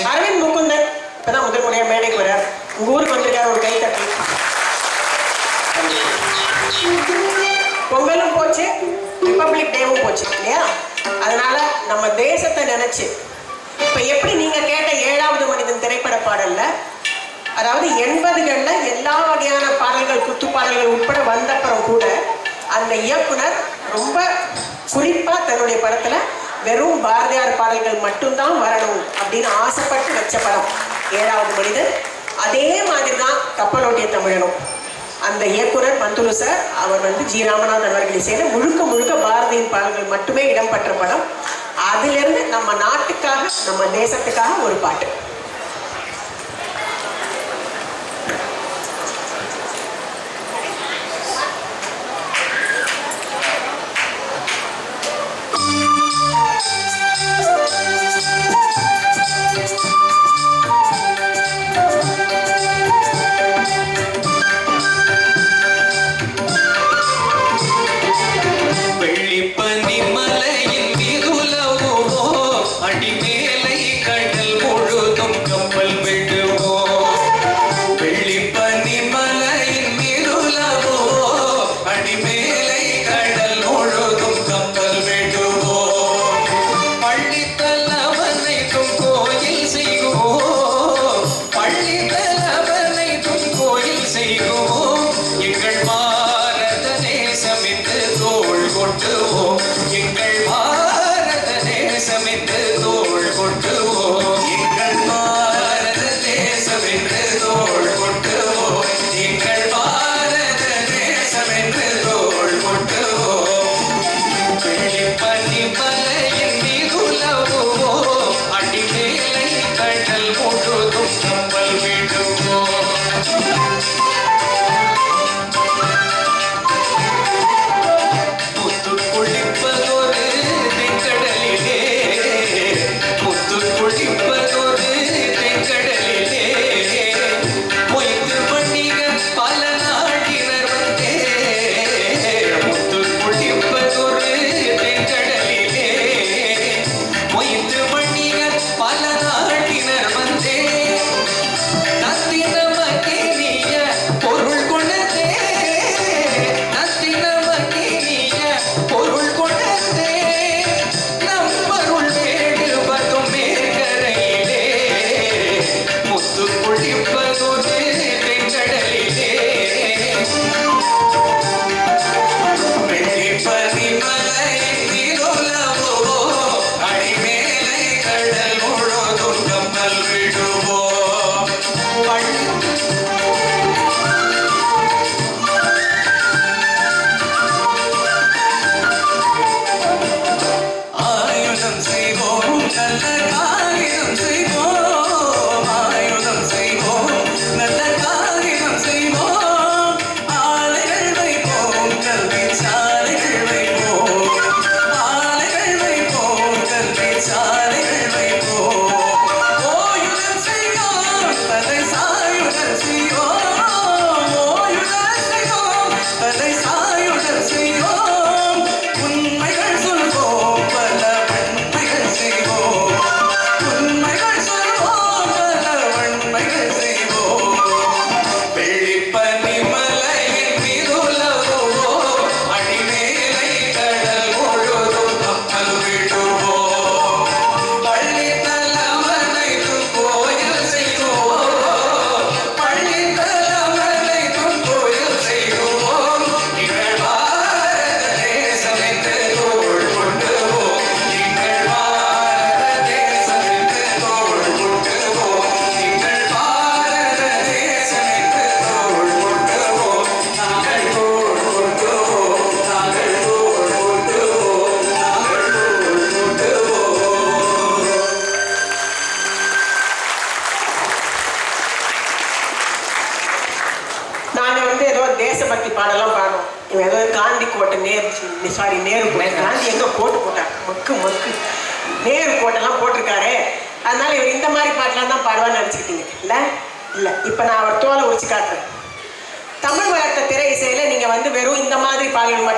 அரவிந்த் முகுந்தன் இப்பதான் முதல் முறையா மேடைக்கு வர உங்க ஊருக்கு வந்திருக்காரு, ஒரு கை தட்டி. பொங்கலும் போச்சு, ரிபப்ளிக் டேவும் போச்சு இல்லையா? அதனால நம்ம தேசத்தை நினைச்சு இப்ப எப்படி நீங்க கேட்ட 7வது மனிதன் திரைப்பட பாடல்ல, அதாவது 80களில் எல்லா வகையான பாடல்கள், குத்து பாடல்கள் உட்பட வந்தப்புறம் கூட அந்த இயக்குனர் ரொம்ப குறிப்பா தன்னுடைய படத்துல வெறும் பாரதியார் பாடல்கள் மட்டும்தான் வரணும் அப்படின்னு ஆசைப்பட்டு வச்ச படம் 7வது மனிதன். அதே மாதிரி தான் கப்பலோட்டிய தமிழனும். அந்த இயக்குனர் பந்துலு சார், அவர் ஜி ராமநாதன் அவர்கள் இசையில முழுக்க முழுக்க பாரதியின் பாடல்கள் மட்டுமே இடம்பெற்ற படம். அதிலிருந்து நம்ம நாட்டுக்காக, நம்ம தேசத்துக்காக ஒரு பாட்டு. தேசபக்தி பாடலாம் பாடும். இவன் ஏதோ காந்தி கோட்டை நேரு காந்தி எங்க கோட்டு போட்டார், மக்கு மக்கு நேரு கோட்டெல்லாம் போட்டிருக்காரு. அதனால இவர் இந்த மாதிரி பாட்டெல்லாம் தான் பாடுவான்னு நினச்சிக்கிட்டீங்க இல்ல? இல்லை, இப்போ நான் அவர் தோலை உரிச்சு காட்டுறேன். தமிழ் வளர்த்த திரை இசையில நீங்க வெறும் இந்த மாதிரி பாடல்கள் மட்டும்